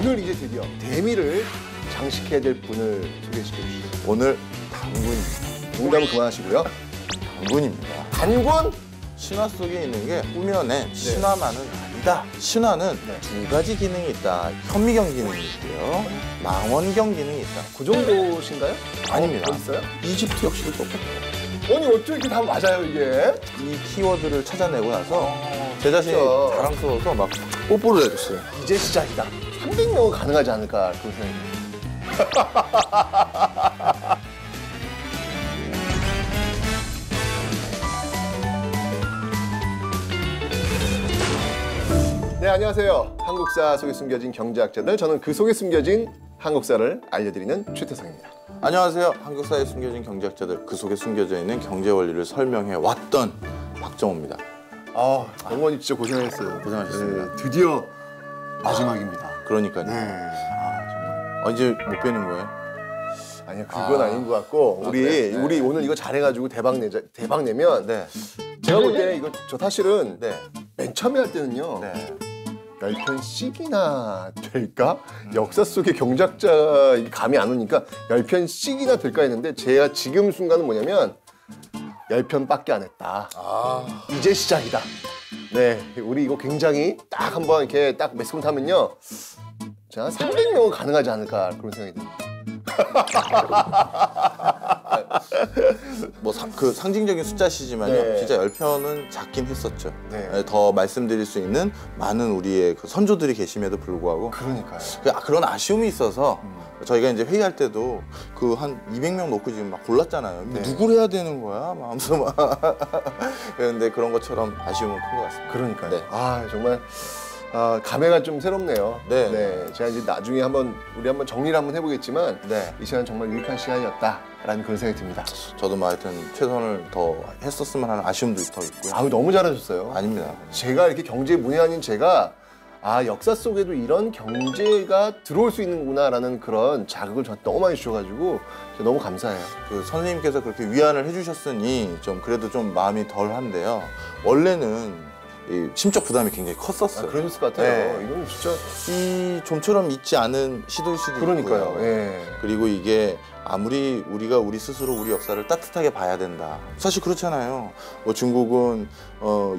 오늘 이제 드디어 대미를 장식해야 될 분을 소개시켜 주시죠. 오늘 단군입니다. 농담은 그만하시고요. 단군입니다. 단군? 신화 속에 있는 게 꾸며낸 신화만은 아니다. 신화는 두 가지 기능이 있다. 현미경 기능이 있고요. 망원경 기능이 있다. 그 정도신가요? 아닙니다. 있어요? 이집트 역시도 똑같아요. 아니 어떻게 이렇게 다 맞아요 이게? 이 키워드를 찾아내고 나서 제 자신이 진짜. 자랑스러워서 막 뽀뽀를 해줬어요. 이제 시작이다. 300명은 가능하지 않을까 그런 생각이 듭니다. 네, 안녕하세요. 한국사 속에 숨겨진 경제학자들, 저는 그 속에 숨겨진 한국사를 알려드리는 최태성입니다. 안녕하세요. 한국사에 숨겨진 경제학자들, 그 속에 숨겨져 있는 경제 원리를 설명해 왔던 박정호입니다. 영원히 진짜 고생하셨어요. 고생하셨습니다. 네, 드디어 마지막입니다. 그러니까요. 네. 정말. 이제 못 빼는 거예요? 아니요, 그건 아닌 것 같고 우리 오늘 이거 잘해가지고 대박 내면 제가 볼 때 이거 저 사실은 맨 처음에 할 때는요 10편씩이나 될까? 역사 속의 경작자 감이 안 오니까 10편씩이나 될까 했는데 제가 지금 순간은 뭐냐면 10편밖에 안 했다. 이제 시작이다. 네, 우리 이거 굉장히 딱 한번 이렇게 딱 매스컴 타면요 자 300명은 가능하지 않을까 그런 생각이 듭니다. 뭐 그 상징적인 숫자시지만요. 진짜 10편은 작긴 했었죠. 더 말씀드릴 수 있는 많은 우리의 그 선조들이 계심에도 불구하고 그러니까요. 그런 아쉬움이 있어서 저희가 이제 회의할 때도 그 한 200명 놓고 지금 막 골랐잖아요. 누구를 해야 되는 거야? 마음속 막. 그런데 그런 것처럼 아쉬움은 큰 것 같습니다. 그러니까요. 정말 감회가 좀 새롭네요. 제가 이제 나중에 우리 한번 정리를 한번 해보겠지만 이 시간 정말 유익한 시간이었다라는 그런 생각이 듭니다. 저도 뭐 하여튼 최선을 더 했었으면 하는 아쉬움도 더 있고요. 너무 잘하셨어요. 아닙니다. 제가 이렇게 경제 문외한인 제가 역사 속에도 이런 경제가 들어올 수 있는구나라는 그런 자극을 저한테 너무 많이 주셔가지고 너무 감사해요. 그 선생님께서 그렇게 위안을 해주셨으니 좀 그래도 좀 마음이 덜한데요. 원래는 이 심적 부담이 굉장히 컸었어요. 그러셨을 것 같아요. 이건 진짜 이 좀처럼 있지 않은 시도일 수도 그러니까요. 있고요. 그리고 이게 아무리 우리가 우리 스스로 우리 역사를 따뜻하게 봐야 된다. 사실 그렇잖아요. 뭐 중국은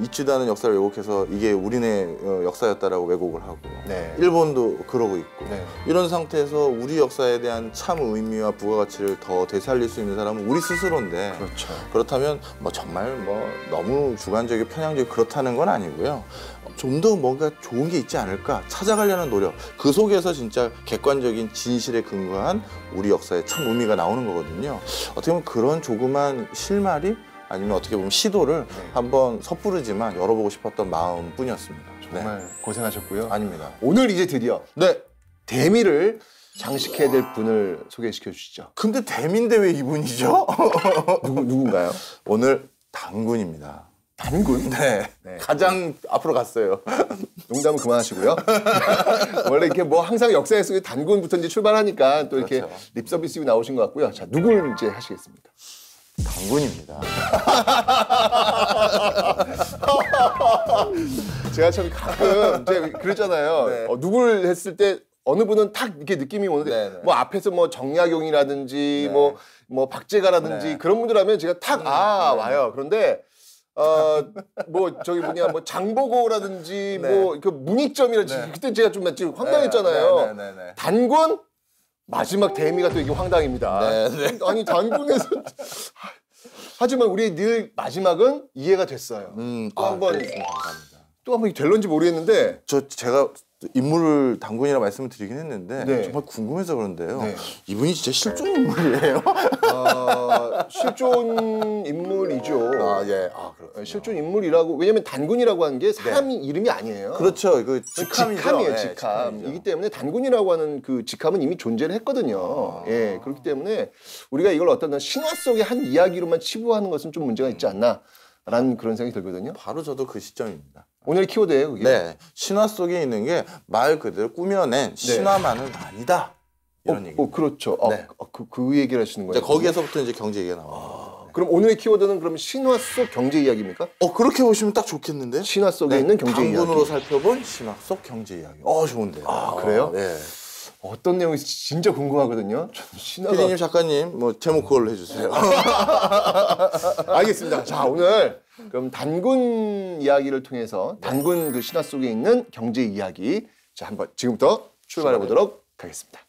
있지도 않은 역사를 왜곡해서 이게 우리네 역사였다라고 왜곡을 하고 일본도 그러고 있고 이런 상태에서 우리 역사에 대한 참 의미와 부가가치를 더 되살릴 수 있는 사람은 우리 스스로인데 그렇다면 뭐 정말 뭐 너무 주관적이고 편향적이고 그렇다는 건 아니고요. 좀 더 뭔가 좋은 게 있지 않을까 찾아가려는 노력, 그 속에서 진짜 객관적인 진실에 근거한 우리 역사의 참 의미가 나오는 거거든요. 어떻게 보면 그런 조그만 실마리 아니면 어떻게 보면 시도를 한번 섣부르지만 열어보고 싶었던 마음뿐이었습니다. 정말 고생하셨고요. 아닙니다. 오늘 이제 드디어 대미를 장식해야 될 분을 소개시켜 주시죠. 근데 대미인데 왜 이분이죠? 누군가요? 오늘 단군입니다. 단군? 가장 앞으로 갔어요. 농담은 그만하시고요. 원래 이렇게 뭐 항상 역사에 속에 단군부터 이제 출발하니까 또 이렇게 립 서비스로 나오신 것 같고요. 자, 누굴 이제 하시겠습니까? 단군입니다. 제가 참 가끔 이제 그랬잖아요. 누굴 했을 때 어느 분은 딱 이렇게 느낌이 오는데 뭐 앞에서 뭐 정약용이라든지 뭐 박재가라든지 그런 분들 하면 제가 탁 와요. 그런데 뭐 저기 뭐 장보고라든지 뭐 그 문익점이라든지 그때 제가 좀 황당했잖아요. 단군 마지막 대미가 또 이게 황당입니다. 아니 단군에서 하지만 우리 늘 마지막은 이해가 됐어요. 또 한번 될런지 모르겠는데 제가 인물을 단군이라고 말씀을 드리긴 했는데 정말 궁금해서 그런데요. 이분이 진짜 실존 인물이에요? 실존 인물이죠. 그렇군요. 실존 인물이라고. 왜냐면 단군이라고 하는 게 사람 이름이 아니에요. 그렇죠. 그 직함이죠. 직함이에요. 직함이기 때문에 단군이라고 하는 그 직함은 이미 존재를 했거든요. 그렇기 때문에 우리가 이걸 어떤 신화 속의 한 이야기로만 치부하는 것은 좀 문제가 있지 않나라는 그런 생각이 들거든요. 바로 저도 그 시점입니다. 오늘 키워드예요, 그게. 신화 속에 있는 게 말 그대로 꾸며낸 신화만은 아니다. 이런 얘기. 그렇죠. 그 얘기를 하시는 거예요. 거기에서부터 이제 경제 얘기가 나와요. 그럼 오늘의 키워드는 그럼 신화 속 경제 이야기입니까? 그렇게 보시면 딱 좋겠는데? 신화 속에 있는 경제 이야기. 단군으로 살펴본 신화 속 경제 이야기. 좋은데요. 그래요? 어떤 내용인지 진짜 궁금하거든요. 신화가... 피디님, 작가님, 뭐 제목 그걸로 해주세요. 알겠습니다. 자, 오늘 그럼 단군 이야기를 통해서 단군 그 신화 속에 있는 경제 이야기, 자, 한번 지금부터 출발해 보도록 하겠습니다.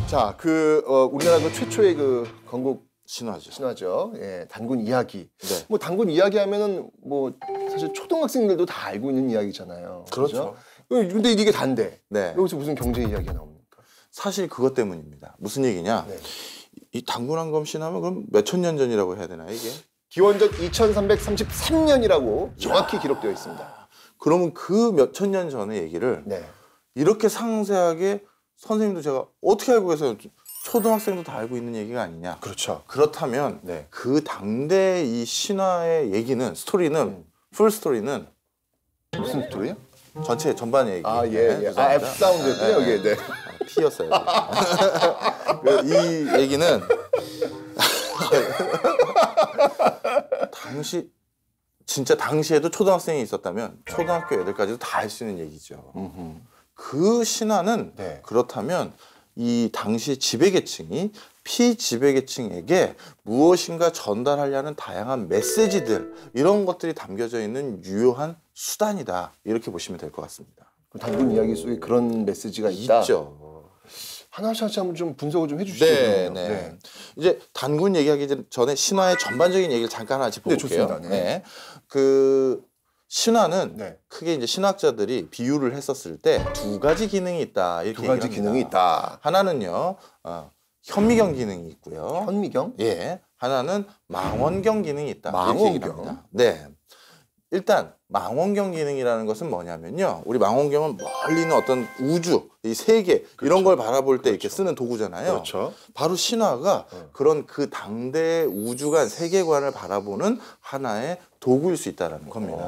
자, 우리나라 그 최초의 그 건국 신화죠. 예, 단군 이야기. 네. 뭐 단군 이야기 하면은 뭐 사실 초등학생들도 다 알고 있는 이야기잖아요. 그렇죠. 근데 이게 단데. 네. 여기서 무슨 경제 이야기가 나옵니까? 사실 그것 때문입니다. 무슨 얘기냐? 네. 이 단군한검 신화면 그럼 몇천 년 전이라고 해야 되나요, 이게? 기원전 2333년이라고 정확히 기록되어 있습니다. 그러면 그 몇천 년 전의 얘기를 네. 이렇게 상세하게 선생님도 제가 어떻게 알고 계세요? 초등학생도 다 알고 있는 얘기가 아니냐. 그렇죠. 그렇다면 네. 그 당대 이 신화의 얘기는 스토리는 풀 스토리는 무슨 스토리요? 전체 전반의 얘기. 아, 예, 예. 아, F 사운드였군요, 여기에. 네. P였어요. 이 얘기는 진짜 당시에도 초등학생이 있었다면 초등학교 애들까지도 다 알 수 있는 얘기죠. 그 신화는 네. 그렇다면 이 당시 지배계층이 피지배계층에게 무엇인가 전달하려는 다양한 메시지들, 이런 것들이 담겨져 있는 유효한 수단이다, 이렇게 보시면 될 것 같습니다. 단군 이야기 속에 그런 메시지가 있다? 있죠. 하나씩 한번 좀 분석을 좀 해주시죠. 네, 네. 이제 단군 얘기하기 전에 신화의 전반적인 얘기를 잠깐 하나 짚어볼게요. 네, 좋습니다. 네. 네. 그 신화는 네. 크게 이제 신학자들이 비유를 했었을 때 두 가지 기능이 있다, 이렇게 두 가지 얘기를 기능이 합니다. 있다. 하나는요, 현미경 기능이 있고요. 현미경? 예. 하나는 망원경 기능이 있다. 망원경? 이렇게 얘기를 합니다. 네. 일단 망원경 기능이라는 것은 뭐냐면요, 우리 망원경은 멀리 있는 어떤 우주, 이 세계, 그렇죠. 이런 걸 바라볼 때 그렇죠. 이렇게 쓰는 도구잖아요. 그렇죠. 바로 신화가 그런 그 당대의 우주관, 세계관을 바라보는 하나의 도구일 수 있다는 겁니다.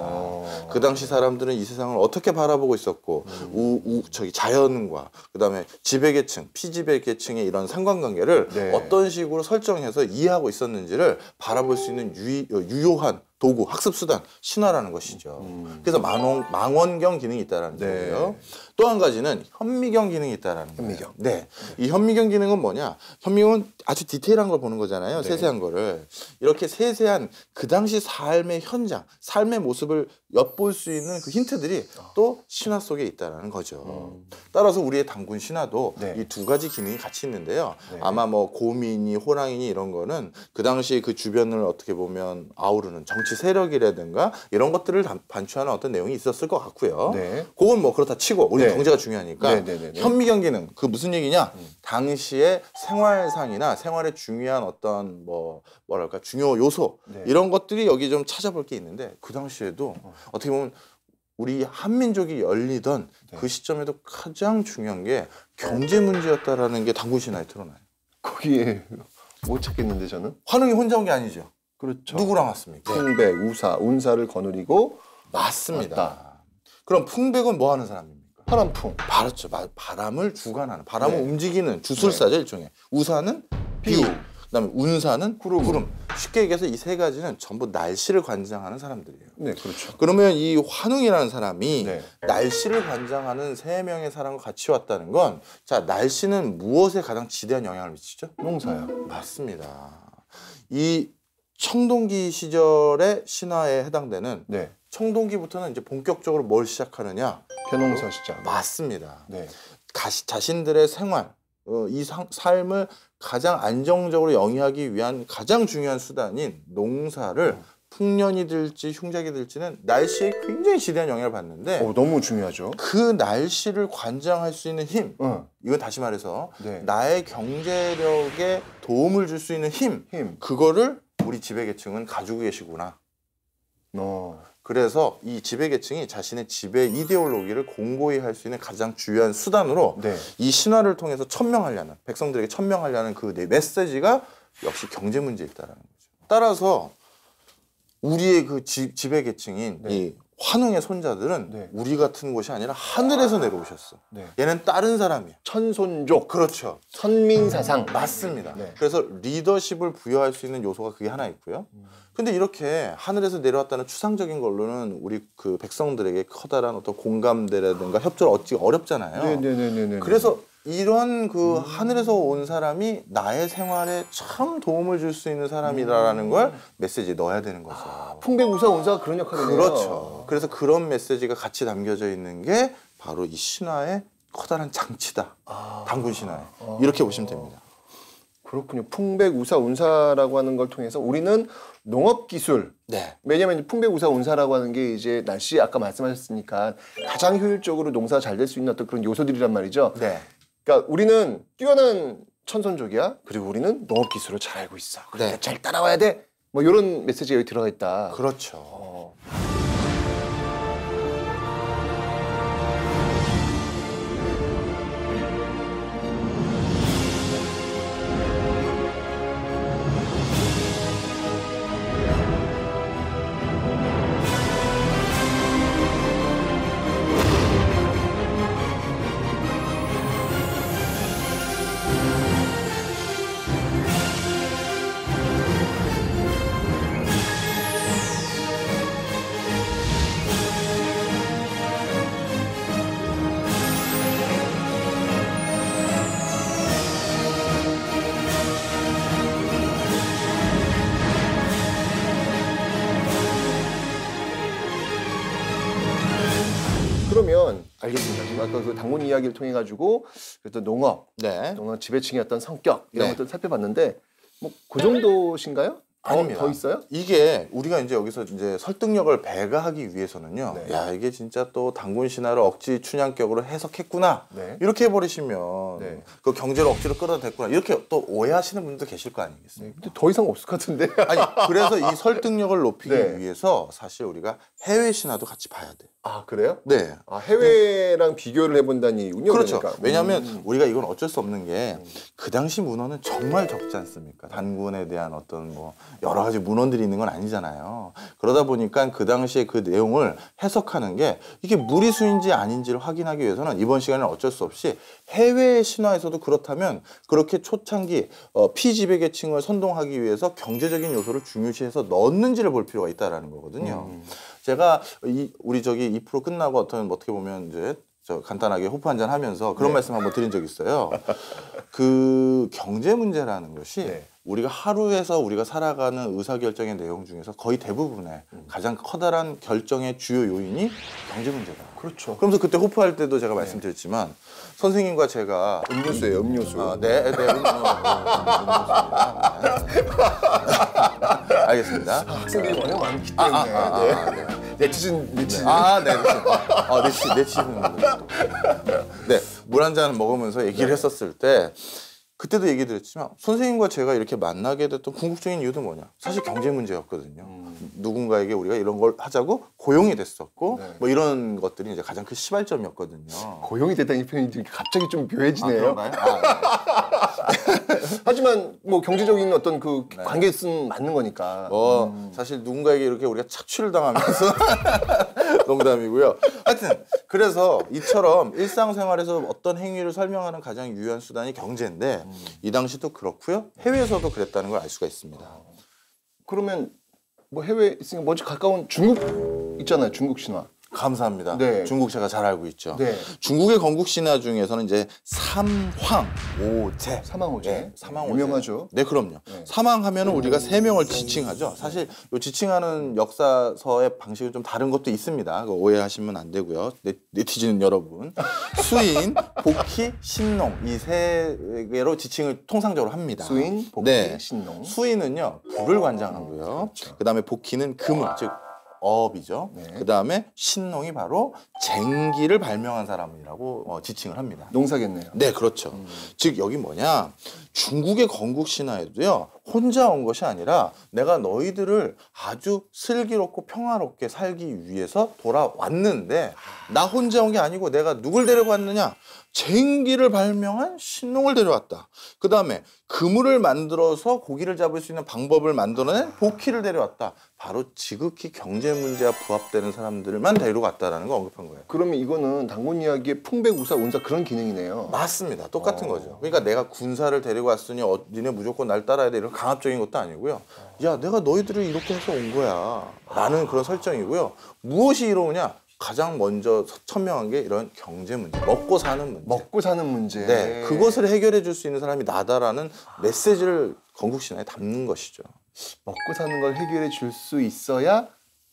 그 당시 사람들은 이 세상을 어떻게 바라보고 있었고, 자연과 그다음에 지배계층, 피지배계층의 이런 상관관계를 네. 어떤 식으로 설정해서 이해하고 있었는지를 바라볼 수 있는 유효한 도구, 학습 수단, 신화라는 것이죠. 그래서 망원경 기능이 있다는 네. 거고요. 또 한 가지는 현미경 기능이 있다는 거예요. 현미경. 네. 이 현미경 기능은 뭐냐? 현미경은 아주 디테일한 걸 보는 거잖아요. 네. 세세한 거를. 이렇게 세세한 그 당시 삶의 현장, 삶의 모습을 엿볼 수 있는 그 힌트들이 또 신화 속에 있다는 거죠. 따라서 우리의 단군 신화도 네. 이 두 가지 기능이 같이 있는데요. 네. 아마 뭐 곰이니 호랑이니 이런 거는 그 당시 그 주변을 어떻게 보면 아우르는 정치 세력이라든가 이런 것들을 반추하는 어떤 내용이 있었을 것 같고요. 네. 그건 뭐 그렇다 치고 우리 네. 경제가 중요하니까 네. 현미경 기능, 그 무슨 얘기냐? 당시의 생활상이나 생활에 중요한 어떤 뭐랄까 중요 요소 네. 이런 것들이 여기 좀 찾아볼 게 있는데, 그 당시에도 어떻게 보면 우리 한민족이 열리던 그 시점에도 가장 중요한 게 경제 문제였다라는 게 단군 신화에 드러나요. 거기에 못 찾겠는데 저는? 환웅이 혼자 온 게 아니죠. 그렇죠. 누구랑 왔습니까? 풍백, 우사, 운사를 거느리고 맞습니다. 왔다. 그럼 풍백은 뭐 하는 사람입니까? 파란풍. 그렇죠. 바람을 주관하는, 바람을 네. 움직이는 주술사죠, 일종의. 우사는 비우, 그다음에 운사는 구름. 쉽게 얘기해서 이 세 가지는 전부 날씨를 관장하는 사람들이에요. 네, 그렇죠. 그러면 이 환웅이라는 사람이 네. 날씨를 관장하는 세 명의 사람과 같이 왔다는 건, 자, 날씨는 무엇에 가장 지대한 영향을 미치죠? 농사요. 맞습니다. 이 청동기 시절의 신화에 해당되는 네. 청동기부터는 이제 본격적으로 뭘 시작하느냐? 벼농사 시작. 맞습니다. 네. 자신들의 생활, 이 삶을 가장 안정적으로 영위하기 위한 가장 중요한 수단인 농사를 풍년이 들지 흉작이 들지는 날씨에 굉장히 지대한 영향을 받는데 너무 중요하죠. 그 날씨를 관장할 수 있는 힘, 이건 다시 말해서 네. 나의 경제력에 도움을 줄 수 있는 힘, 그거를 우리 지배계층은 가지고 계시구나. 그래서 이 지배계층이 자신의 지배 이데올로기를 공고히 할 수 있는 가장 중요한 수단으로 네. 이 신화를 통해서 천명하려는, 백성들에게 천명하려는 그 메시지가 역시 경제 문제에 있다는 거죠. 따라서 우리의 그 지배계층인 네. 이 환웅의 손자들은 네. 우리 같은 곳이 아니라 하늘에서 내려오셨어. 네. 얘는 다른 사람이야. 천손족. 그렇죠. 선민사상. 맞습니다. 네. 그래서 리더십을 부여할 수 있는 요소가 그게 하나 있고요. 근데 이렇게 하늘에서 내려왔다는 추상적인 걸로는 우리 그 백성들에게 커다란 어떤 공감대라든가 협조를 얻기가 어렵잖아요. 네네네네. 그래서 이런 그 하늘에서 온 사람이 나의 생활에 참 도움을 줄 수 있는 사람이라는 걸 메시지에 넣어야 되는 거죠. 풍백우사 운사가 그런 역할이네요. 그렇죠. 그래서 그런 메시지가 같이 담겨져 있는 게 바로 이 신화의 커다란 장치다. 단군 신화에. 이렇게 보시면 됩니다. 그렇군요. 풍백우사 운사라고 하는 걸 통해서 우리는 농업기술. 네. 왜냐하면 풍백우사 운사라고 하는 게 이제 날씨 아까 말씀하셨으니까 가장 효율적으로 농사가 잘 될 수 있는 어떤 그런 요소들이란 말이죠. 네. 그러니까 우리는 뛰어난 천손족이야. 그리고 우리는 농업기술을 잘 알고 있어. 그러니까 네. 잘 따라와야 돼. 뭐 이런 메시지가 여기 들어가 있다. 그렇죠. 그러면 알겠습니다. 지금 아까 그 당군 이야기를 통해 가지고 그랬던 농업, 네. 농업 지배층의 어떤 성격 이런 네. 것들을 살펴봤는데 뭐 그 정도신가요? 아닙니다. 더 있어요? 이게 우리가 이제 여기서 이제 설득력을 배가하기 위해서는요. 네. 야, 이게 진짜 또 당군 신화를 억지 춘향격으로 해석했구나. 네. 이렇게 해버리시면 네. 그 경제를 억지로 끌어다 댔구나. 이렇게 또 오해하시는 분도 계실 거 아니겠습니까? 근데 더 이상 없을 것 같은데. 아니, 그래서 이 설득력을 높이기 네. 위해서 사실 우리가 해외 신화도 같이 봐야 돼. 아 그래요? 네. 아 해외랑 비교를 해본다는 얘기군요. 그렇죠. 그러니까. 왜냐하면 우리가 이건 어쩔 수 없는 게 그 당시 문헌은 정말 적지 않습니까? 단군에 대한 어떤 뭐 여러 가지 문헌들이 있는 건 아니잖아요. 그러다 보니까 그 당시에 그 내용을 해석하는 게 이게 무리수인지 아닌지를 확인하기 위해서는 이번 시간에는 어쩔 수 없이 해외 신화에서도 그렇다면 그렇게 초창기 피지배계층을 선동하기 위해서 경제적인 요소를 중요시해서 넣었는지를 볼 필요가 있다라는 거거든요. 제가 우리 저기 2% 끝나고 어떻게 보면 이제 간단하게 호프 한잔 하면서 그런 말씀 한번 드린 적이 있어요. 그 경제 문제라는 것이 우리가 하루에서 우리가 살아가는 의사결정의 내용 중에서 거의 대부분의 가장 커다란 결정의 주요 요인이 경제 문제다. 그렇죠. 그러면서 그때 호프할 때도 제가 말씀드렸지만 선생님과 제가 음료수예요, 음료수. 네, 음료수입니다. 알겠습니다. 학생들이 워낙 많기 때문에. 네티즌. 네티즌. 네, 물 한 잔 먹으면서 얘기를 했었을 때 그때도 얘기 드렸지만 선생님과 제가 이렇게 만나게 됐던 궁극적인 이유도 뭐냐? 사실 경제 문제였거든요. 누군가에게 우리가 이런 걸 하자고 고용이 됐었고 뭐 이런 것들이 이제 가장 큰 시발점이었거든요. 고용이 됐다는 표현이 갑자기 좀 묘해지네요. 그런가요? 하지만 뭐 경제적인 어떤 그 관계는 맞는 거니까. 사실 누군가에게 이렇게 우리가 착취를 당하면서 농담이고요. 하여튼 그래서 이처럼 일상생활에서 어떤 행위를 설명하는 가장 유효한 수단이 경제인데 이 당시도 그렇고요. 해외에서도 그랬다는 걸 알 수가 있습니다. 그러면 뭐 해외에 있으니까 먼저 가까운 중국 있잖아요. 중국 신화. 감사합니다. 네. 중국 제가 잘 알고 있죠. 네. 중국의 건국 신화 중에서는 이제 삼황오제. 삼황오제. 네, 삼황오제. 유명하죠. 네, 그럼요. 네. 삼황하면은 우리가 세 명을 지칭하죠. 사실 요 지칭하는 역사서의 방식은 좀 다른 것도 있습니다. 그거 오해하시면 안 되고요. 네티즌 여러분. 수인, 복희, 신농 이 세 개로 지칭을 통상적으로 합니다. 수인, 복희, 네. 신농. 수인은요 불을 관장하고요. 그렇죠. 그다음에 복희는 금을 즉 어업이죠. 네. 그다음에 신농이 바로 쟁기를 발명한 사람이라고 지칭을 합니다. 농사겠네요. 네, 그렇죠. 즉 여기 뭐냐? 중국의 건국 신화에도요. 혼자 온 것이 아니라 내가 너희들을 아주 슬기롭고 평화롭게 살기 위해서 돌아왔는데 나 혼자 온 게 아니고 내가 누굴 데려갔느냐? 쟁기를 발명한 신농을 데려왔다. 그 다음에 그물을 만들어서 고기를 잡을 수 있는 방법을 만들어낸 복희를 데려왔다. 바로 지극히 경제 문제와 부합되는 사람들만 데려갔다라는 걸 언급한 거예요. 그러면 이거는 당군 이야기의 풍백우사 운사 그런 기능이네요. 맞습니다. 똑같은 거죠. 그러니까 내가 군사를 데리고 왔으니 니네 무조건 날 따라야 돼 이런 강압적인 것도 아니고요. 야, 내가 너희들을 이렇게 해서 온 거야 라는 그런 설정이고요. 무엇이 이로우냐? 가장 먼저 천명한 게 이런 경제 문제, 먹고 사는 문제. 먹고 사는 문제. 네, 그것을 해결해 줄 수 있는 사람이 나다라는 메시지를 건국신화에 담는 것이죠. 먹고 사는 걸 해결해 줄 수 있어야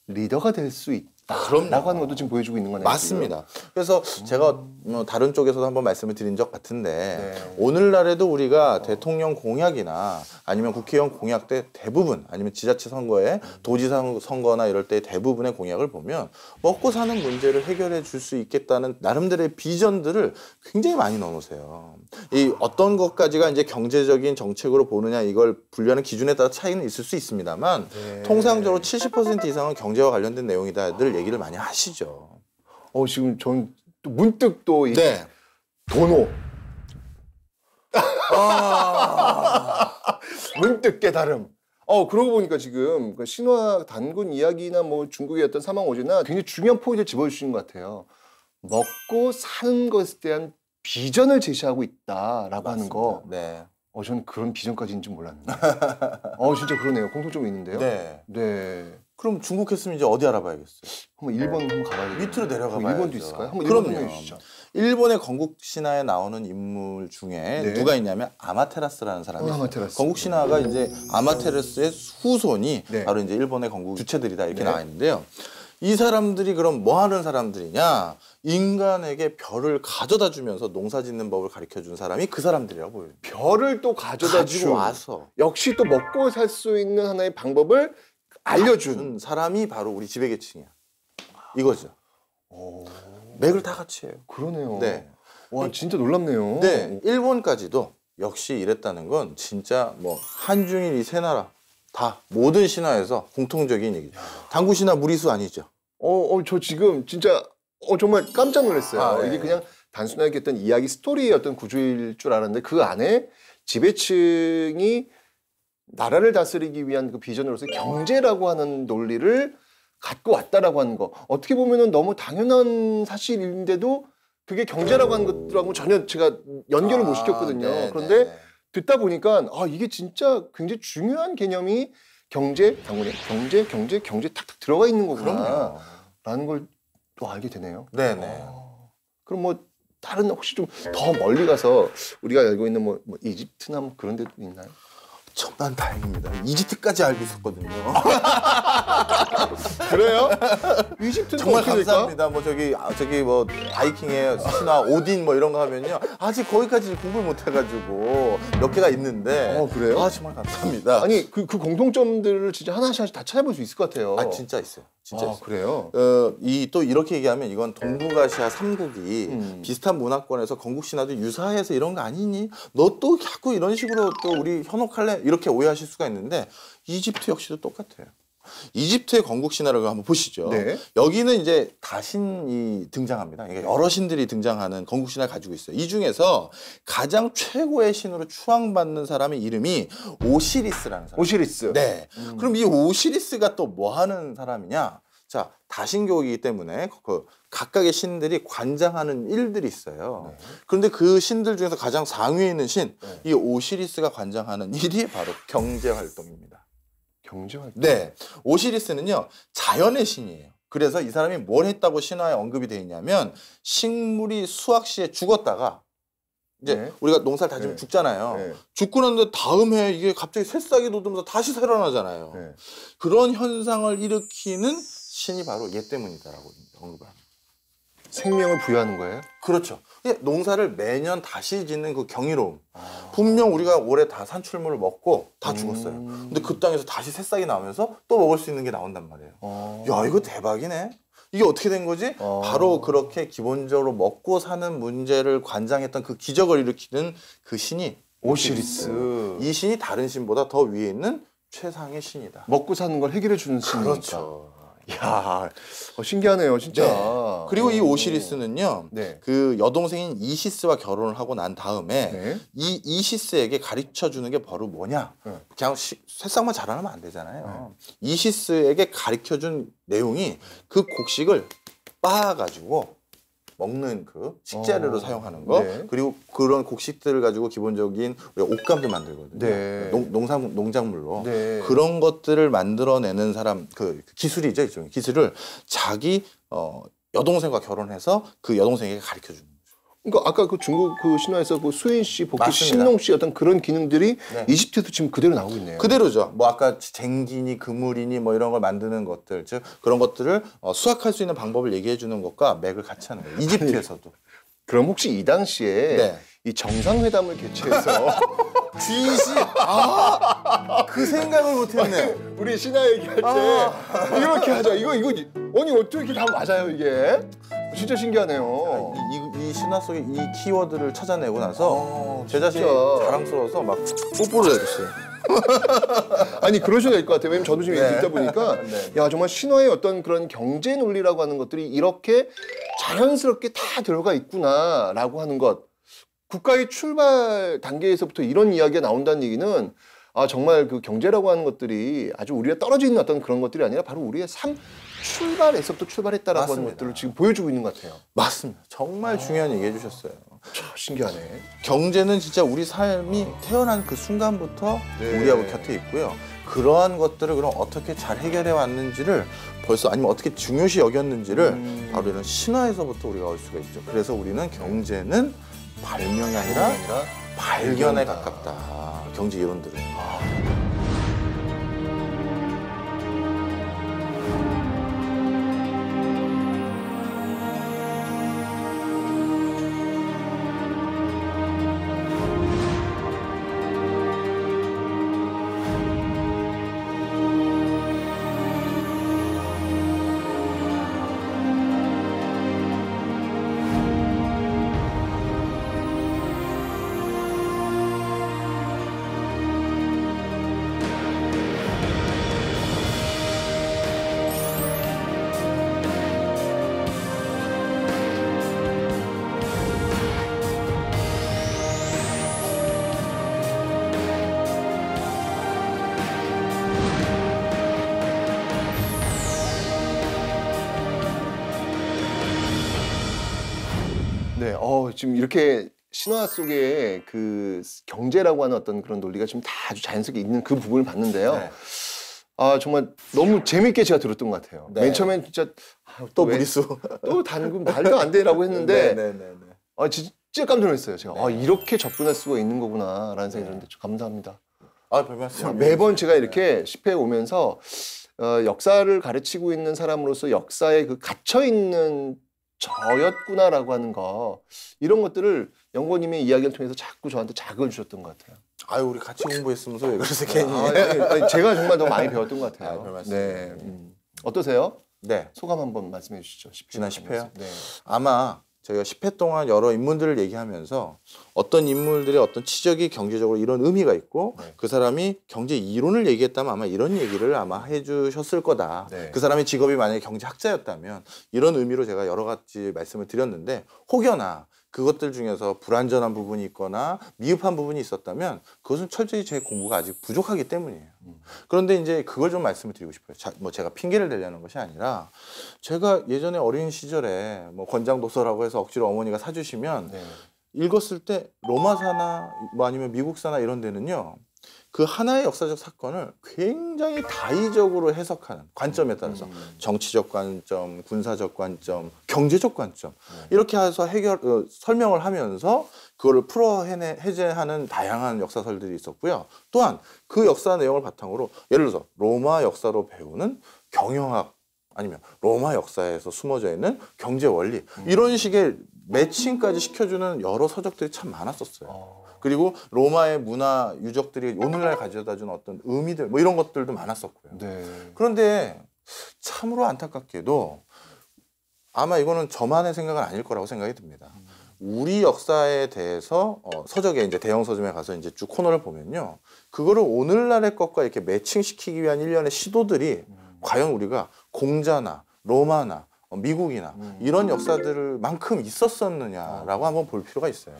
리더가 될 수 있다. 그럼요. 라고 하는 것도 지금 보여주고 있는 거네요. 맞습니다. 그래서 제가 다른 쪽에서도 한번 말씀을 드린 적 같은데 네. 오늘날에도 우리가 대통령 공약이나 아니면 국회의원 공약 때 대부분 아니면 지자체 선거에 도지사 선거나 이럴 때 대부분의 공약을 보면 먹고 사는 문제를 해결해 줄 수 있겠다는 나름대로의 비전들을 굉장히 많이 넣어놓으세요. 이 어떤 것까지가 이제 경제적인 정책으로 보느냐 이걸 분류하는 기준에 따라 차이는 있을 수 있습니다만 네. 통상적으로 70% 이상은 경제와 관련된 내용이다들 얘기를 많이 하시죠. 지금 전 또 문득 또 이 네. 도노. 문득 깨달음. 그러고 보니까 지금 그 신화 단군 이야기나 뭐 중국의 어떤 사망오제나 굉장히 중요한 포인트를 집어주시는 것 같아요. 먹고 사는 것에 대한 비전을 제시하고 있다라고 하는 거. 네. 저는 그런 비전까지인지 몰랐네요. 진짜 그러네요. 공통점이 있는데요. 네. 네. 그럼 중국 했으면 이제 어디 알아봐야겠어요? 한번 일본 한번 가봐야겠네요. 밑으로 내려가 봐야죠. 일본도 있을까요? 한번 일본 그럼요. 해주시죠. 일본의 건국 신화에 나오는 인물 중에 네. 누가 있냐면 아마테라스라는 사람이 있어요. 아마테라스. 건국 신화가 이제 아마테라스의 후손이 네. 바로 이제 일본의 건국 주체들이다 이렇게 네. 나와 있는데요. 이 사람들이 그럼 뭐 하는 사람들이냐? 인간에게 별을 가져다 주면서 농사 짓는 법을 가르쳐 준 사람이 그 사람들이라고 보여요. 별을 또 가지고 와서 역시 또 먹고 살 수 있는 하나의 방법을 알려준 사람이 바로 우리 지배계층이야. 이거죠. 맥을 다 같이 해요. 그러네요. 네. 와 진짜 놀랍네요. 네, 일본까지도 역시 이랬다는 건 진짜 뭐 한중일 이 세 나라 다 모든 신화에서 공통적인 얘기죠. 당구 신화 무리수 아니죠? 저 지금 진짜 정말 깜짝 놀랐어요. 네. 이게 그냥 단순하게 어떤 이야기 스토리의 어떤 구조일 줄 알았는데 그 안에 지배층이 나라를 다스리기 위한 그 비전으로서 경제라고 하는 논리를 갖고 왔다라고 하는 거 어떻게 보면은 너무 당연한 사실인데도 그게 경제라고 하는 것들하고 전혀 제가 연결을 못 시켰거든요. 네, 그런데 네. 듣다 보니까 이게 진짜 굉장히 중요한 개념이 경제, 당연히 경제 탁탁 들어가 있는 거구나 라는 걸 또 알게 되네요. 네네. 그럼 뭐 다른 혹시 좀 더 멀리 가서 우리가 알고 있는 뭐 이집트나 뭐 그런 데도 있나요? 천만 다행입니다. 이집트까지 알고 있었거든요. 그래요? 이집트는 정말 어떻게 될까? 감사합니다. 뭐 저기 뭐 바이킹의 신화 오딘 뭐 이런 거 하면요 아직 거기까지 공부를 못 해가지고 몇 개가 있는데. 그래요? 정말 감사합니다. 아니 그 공통점들을 진짜 하나씩 다 찾아볼 수 있을 것 같아요. 진짜 있어요. 진짜 있어요. 그래요? 또 이렇게 얘기하면 이건 동북아시아 3국이 비슷한 문화권에서 건국 신화도 유사해서 이런 거 아니니? 너 또 자꾸 이런 식으로 또 우리 현혹할래? 이렇게 오해하실 수가 있는데 이집트 역시도 똑같아요. 이집트의 건국 신화를 한번 보시죠. 네. 여기는 이제 다신이 등장합니다. 그러니까 여러 신들이 등장하는 건국 신화를 가지고 있어요. 이 중에서 가장 최고의 신으로 추앙받는 사람의 이름이 오시리스라는 사람. 오시리스. 네. 그럼 이 오시리스가 또 뭐 하는 사람이냐? 자, 다신교이기 때문에 그 각각의 신들이 관장하는 일들이 있어요. 네. 그런데 그 신들 중에서 가장 상위에 있는 신, 이 오시리스가 관장하는 일이 바로 경제 활동입니다. 경제활동. 네, 오시리스는요 자연의 신이에요. 그래서 이 사람이 뭘 했다고 신화에 언급이 되어 있냐면 식물이 수확시에 죽었다가 이제 네. 우리가 농사를 다지면 네. 죽잖아요. 네. 죽고 났는데 다음 해 이게 갑자기 새싹이 돋으면서 다시 살아나잖아요. 네. 그런 현상을 일으키는 신이 바로 얘 때문이다라고 언급을 합니다. 생명을 부여하는 거예요? 그렇죠. 농사를 매년 다시 짓는 그 경이로움. 분명 우리가 올해 다 산출물을 먹고 다 죽었어요. 근데 그 땅에서 다시 새싹이 나오면서 또 먹을 수 있는 게 나온단 말이에요. 야, 이거 대박이네. 이게 어떻게 된 거지? 바로 그렇게 기본적으로 먹고 사는 문제를 관장했던 그 기적을 일으키는 그 신이 오시리스. 이 신이 다른 신보다 더 위에 있는 최상의 신이다. 먹고 사는 걸 해결해 주는 신이니까. 그렇죠. 이야, 신기하네요, 진짜. 네. 그리고 이 오시리스는요, 네. 그 여동생인 이시스와 결혼을 하고 난 다음에 네. 이 이시스에게 가르쳐 주는 게 바로 뭐냐? 네. 그냥 새싹만 자라나면 안 되잖아요. 이시스에게 가르쳐 준 내용이 그 곡식을 빻아가지고 먹는 그 식재료로 사용하는 거, 네. 그리고 그런 곡식들을 가지고 기본적인 우리가 옷감도 만들거든요. 네. 농작물로. 네. 그런 것들을 만들어내는 사람, 그 기술이죠, 일종의 기술을 자기 여동생과 결혼해서 그 여동생에게 가르쳐 주는 거죠. 그러니까 아까 그 중국 그 신화에서 그 수인 씨, 복희 씨, 맞습니다. 신농 씨 어떤 그런 기능들이 네. 이집트에도 지금 그대로 나오고 있네요. 그대로죠. 뭐 아까 쟁기니 그물이니 뭐 이런 걸 만드는 것들, 즉 그런 것들을 수확할 수 있는 방법을 얘기해 주는 것과 맥을 같이 하는 거예요. 이집트에서도. 그럼 혹시 이 당시에 네. 이 정상회담을 개최해서 귀신! 그 생각을 못했네. 우리 신화 얘기할 때 이렇게 하자. 이거 아니 어떻게 이렇게 다 맞아요 이게? 진짜 신기하네요. 이 신화 속의 이 키워드를 찾아내고 나서 제 자신이 진짜. 자랑스러워서 막 뽀뽀를 해줬어요. 아니 그러셔야 될 것 같아요. 왜냐면 저도 지금 네. 듣다 보니까 네. 야 정말 신화의 어떤 그런 경제 논리라고 하는 것들이 이렇게 자연스럽게 다 들어가 있구나라고 하는 것. 국가의 출발 단계에서부터 이런 이야기가 나온다는 얘기는 정말 그 경제라고 하는 것들이 아주 우리가 떨어져 있는 어떤 그런 것들이 아니라 바로 우리의 삶 출발에서부터 출발했다라고 맞습니다. 하는 것들을 지금 보여주고 있는 것 같아요. 맞습니다. 정말 중요한 얘기 해주셨어요. 참 신기하네. 경제는 진짜 우리 삶이 태어난 그 순간부터 네. 우리하고 곁에 있고요. 그러한 것들을 그럼 어떻게 잘 해결해 왔는지를 벌써 아니면 어떻게 중요시 여겼는지를 바로 이런 신화에서부터 우리가 알 수가 있죠. 그래서 우리는 경제는 발명이 아니라 발견에 가깝다. 경제 이론들은. 네, 지금 이렇게 신화 속에 그 경제라고 하는 어떤 그런 논리가 지금 다 아주 자연스럽게 있는 그 부분을 봤는데요. 네. 정말 너무 재밌게 제가 들었던 것 같아요. 네. 맨 처음엔 진짜 또 무리수. 또 단금 말도 안 되라고 했는데 네네네. 진짜 깜짝 놀랐어요. 제가 이렇게 접근할 수가 있는 거구나라는 생각이 들었는데 감사합니다. 별 말씀. 매번 제가 이렇게 10회 오면서 역사를 가르치고 있는 사람으로서 역사에 그 갇혀 있는 저였구나라고 하는 거 이런 것들을 영고님의 이야기를 통해서 자꾸 저한테 자극을 주셨던 것 같아요. 우리 같이 공부했으면서 왜 그러세요, 괜히. 아니, 제가 정말 더 많이 배웠던 것 같아요. 별 말씀. 네. 어떠세요? 네. 소감 한번 말씀해 주시죠. 10회 지난 10회요? 네. 아마 저희가 10회 동안 여러 인물들을 얘기하면서 어떤 인물들의 어떤 치적이 경제적으로 이런 의미가 있고 네. 그 사람이 경제 이론을 얘기했다면 아마 이런 얘기를 아마 해주셨을 거다. 네. 그 사람의 직업이 만약에 경제학자였다면 이런 의미로 제가 여러 가지 말씀을 드렸는데 혹여나 그것들 중에서 불완전한 부분이 있거나 미흡한 부분이 있었다면 그것은 철저히 제 공부가 아직 부족하기 때문이에요. 그런데 이제 그걸 좀 말씀을 드리고 싶어요. 뭐 제가 핑계를 대려는 것이 아니라 제가 예전에 어린 시절에 뭐 권장도서라고 해서 억지로 어머니가 사주시면 네. 읽었을 때 로마사나 뭐 아니면 미국사나 이런 데는요. 그 하나의 역사적 사건을 굉장히 다의적으로 해석하는 관점에 따라서 정치적 관점, 군사적 관점, 경제적 관점 이렇게 해서 설명을 하면서 그거를 해제하는 다양한 역사설들이 있었고요. 또한 그 역사 내용을 바탕으로 예를 들어서 로마 역사로 배우는 경영학 아니면 로마 역사에서 숨어져 있는 경제 원리 이런 식의 매칭까지 시켜주는 여러 서적들이 참 많았었어요. 그리고 로마의 문화 유적들이 오늘날 가져다준 어떤 의미들 뭐 이런 것들도 많았었고요. 네. 그런데 참으로 안타깝게도 아마 이거는 저만의 생각은 아닐 거라고 생각이 듭니다. 우리 역사에 대해서 서적에 이제 대형 서점에 가서 이제 쭉 코너를 보면요, 그거를 오늘날의 것과 이렇게 매칭시키기 위한 일련의 시도들이 과연 우리가 공자나 로마나 미국이나 이런 역사들만큼 있었었느냐라고 한번 볼 필요가 있어요.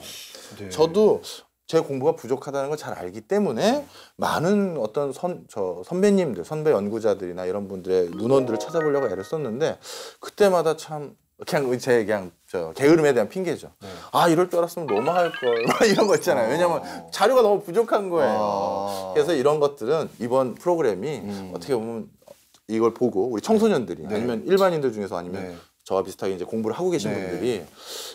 네. 저도 제 공부가 부족하다는 걸 잘 알기 때문에 많은 어떤 선배님들, 선배 연구자들이나 이런 분들의 문헌들을 찾아보려고 애를 썼는데 그때마다 참 그냥 게으름에 대한 핑계죠. 네. 아, 이럴 줄 알았으면 로마 할 걸 이런 거 있잖아요. 왜냐면 자료가 너무 부족한 거예요. 그래서 이런 것들은 이번 프로그램이 어떻게 보면 이걸 보고 우리 청소년들이 아니면 일반인들 중에서 아니면 저와 비슷하게 이제 공부를 하고 계신 분들이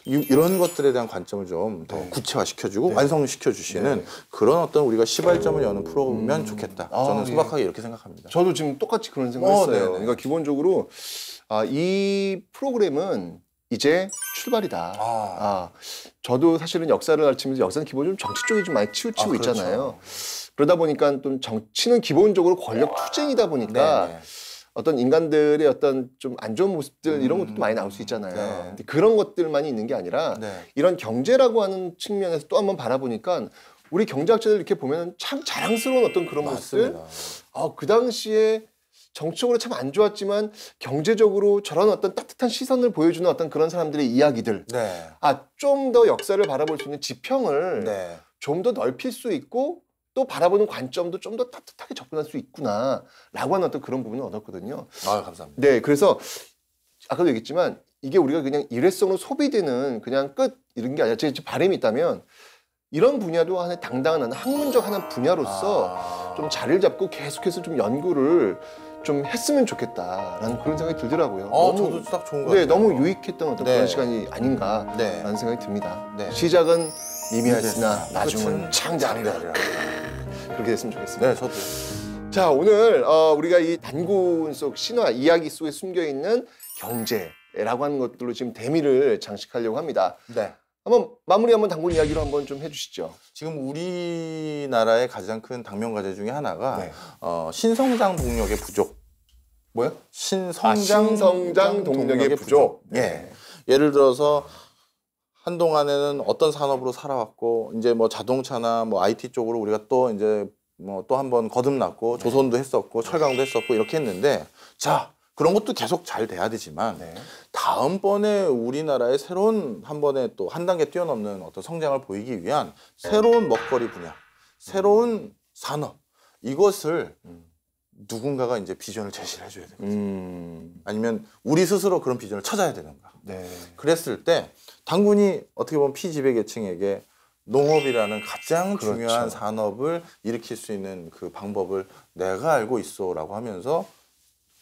이런 것들에 대한 관점을 좀 더 구체화시켜주고 완성시켜주시는 그런 어떤 우리가 시발점을 여는 프로면 좋겠다. 저는 소박하게 이렇게 생각합니다. 저도 지금 똑같이 그런 생각했어요. 그러니까 기본적으로 이 프로그램은 이제 출발이다. 저도 사실은 역사를 가르치면서 역사는 기본적으로 정치 쪽에 좀 많이 치우치고 있잖아요. 그러다 보니까 좀 정치는 기본적으로 권력 투쟁이다 보니까 어떤 인간들의 어떤 좀 안 좋은 모습들 이런 것도 많이 나올 수 있잖아요. 근데 그런 것들만이 있는 게 아니라 이런 경제라고 하는 측면에서 또 한번 바라보니까 우리 경제학자들 이렇게 보면 참 자랑스러운 어떤 그런 모습들. 그 당시에 정치적으로 참 안 좋았지만 경제적으로 저런 어떤 따뜻한 시선을 보여주는 어떤 그런 사람들의 이야기들. 좀 더 역사를 바라볼 수 있는 지평을 좀 더 넓힐 수 있고 또 바라보는 관점도 좀 더 따뜻하게 접근할 수 있구나 라고 하는 어떤 그런 부분을 얻었거든요. 감사합니다. 네, 그래서 아까도 얘기했지만 이게 우리가 그냥 일회성으로 소비되는 그냥 끝 이런 게 아니라 제 바람이 있다면 이런 분야도 하나의 당당한 학문적 하나의 분야로서 좀 자리를 잡고 계속해서 좀 연구를 좀 했으면 좋겠다라는 그런 생각이 들더라고요. 저도 딱 좋은 것 같아요. 너무 유익했던 어떤 그런 시간이 아닌가라는 생각이 듭니다. 시작은 미미하였으나 나중은 창작이라 그렇게 됐으면 좋겠습니다. 네, 저도. 자, 오늘 우리가 이 단군 속 신화 이야기 속에 숨겨있는 경제라고 하는 것들로 지금 대미를 장식하려고 합니다. 한번 마무리 한번 단군 이야기로 한번 좀 해주시죠. 지금 우리나라의 가장 큰 당면 과제 중에 하나가 신성장 동력의 부족. 뭐요? 신성장 동력의 부족. 예를 들어서 한동안에는 어떤 산업으로 살아왔고 이제 뭐 자동차나 뭐 IT 쪽으로 우리가 또 이제 뭐 또 한 번 거듭났고 조선도 했었고 철강도 했었고 이렇게 했는데 자, 그런 것도 계속 잘 돼야 되지만 다음번에 우리나라의 새로운 한 번에 또 한 단계 뛰어넘는 어떤 성장을 보이기 위한 새로운 먹거리 분야, 새로운 산업 이것을 누군가가 이제 비전을 제시를 해줘야 되거든요. 아니면 우리 스스로 그런 비전을 찾아야 되는가. 그랬을 때 당군이 어떻게 보면 피지배계층에게 농업이라는 가장 중요한 산업을 일으킬 수 있는 그 방법을 내가 알고 있어 라고 하면서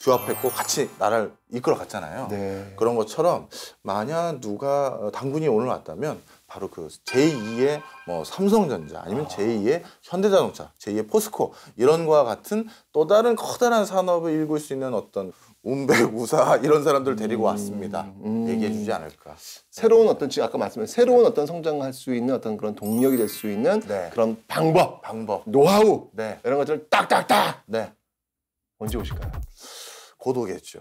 규합했고 같이 나라를 이끌어 갔잖아요. 그런 것처럼 만약 누가 당군이 오늘 왔다면 바로 그 제2의 뭐 삼성전자 아니면 제2의 현대자동차, 제2의 포스코 이런 거와 같은 또 다른 커다란 산업을 일굴 수 있는 어떤 운배우사 이런 사람들 데리고 왔습니다. 얘기해 주지 않을까. 새로운 어떤 지금 아까 말씀하신 새로운 어떤 성장할 수 있는 어떤 그런 동력이 될 수 있는 그런 방법, 노하우 이런 것들을 딱딱딱 언제 오실까요? 곧 오겠죠.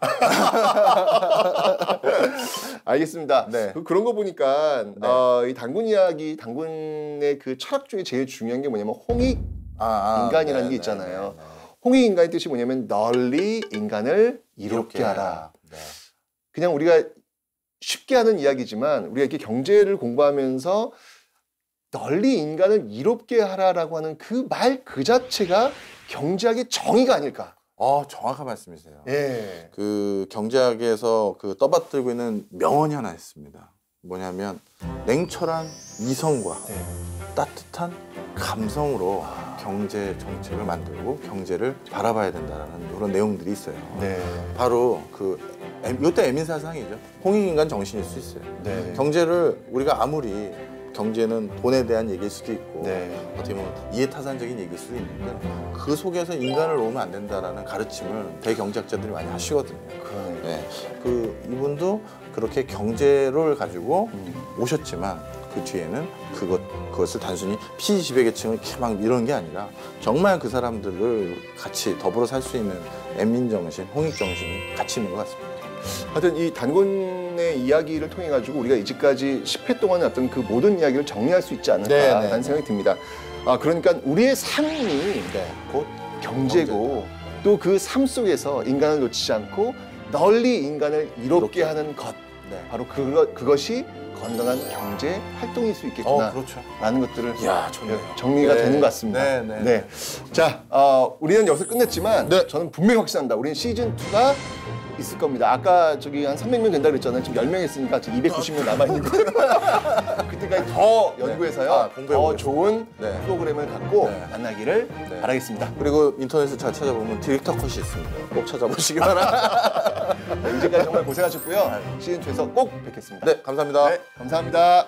알겠습니다. 그런 거 보니까 이 단군 이야기, 단군의 그 철학 중에 제일 중요한 게 뭐냐면 홍익 인간이라는 게 있잖아요. 홍익 인간의 뜻이 뭐냐면 널리 인간을 이롭게 하라. 그냥 우리가 쉽게 하는 이야기지만 우리가 이렇게 경제를 공부하면서 널리 인간을 이롭게 하라라고 하는 그 말 그 자체가 경제학의 정의가 아닐까. 정확한 말씀이세요. 그 경제학에서 그 떠받들고 있는 명언이 하나 있습니다. 뭐냐면 냉철한 이성과 따뜻한 감성으로 경제 정책을 만들고 경제를 바라봐야 된다는 그런 내용들이 있어요. 바로 이것도 에민사상이죠. 홍익인간 정신일 수 있어요. 경제를 우리가 아무리 경제는 돈에 대한 얘기일 수도 있고 어떻게 보면 이해타산적인 얘기일 수도 있는데 그 속에서 인간을 놓으면 안 된다라는 가르침을 대경제학자들이 많이 하시거든요. 이분도 그렇게 경제를 가지고 오셨지만 그 뒤에는 그것을 단순히 피지지배계층을 이렇게 막 이런 게 아니라 정말 그 사람들을 같이 더불어 살 수 있는 애민정신, 홍익정신이 같이 있는 것 같습니다. 하여튼 이 단군의 이야기를 통해 가지고 우리가 이제까지 10회 동안의 어떤 그 모든 이야기를 정리할 수 있지 않을까라는 생각이 듭니다. 그러니까 우리의 삶이 곧 경제고 또 그 삶 속에서 인간을 놓치지 않고 널리 인간을 이롭게 하는 것, 바로 그것이 건강한 경제 활동일 수 있겠구나 라는 것들을 정리가 되는 것 같습니다. 자, 우리는 여기서 끝냈지만 저는 분명히 확신한다. 우리는 시즌2가 있을 겁니다. 아까 저기 한 300명 된다 그랬잖아요. 지금 10명 했으니까 지금 290명 남아있는 거예요. 그때까지 더 연구해서요. 더 좋은 프로그램을 갖고 만나기를 바라겠습니다. 그리고 인터넷에 잘 찾아보면 디렉터 컷이 있습니다. 꼭 찾아보시기 바랍니다. 이제까지 정말 고생하셨고요. 시즌2에서 꼭 뵙겠습니다. 네, 감사합니다. 감사합니다.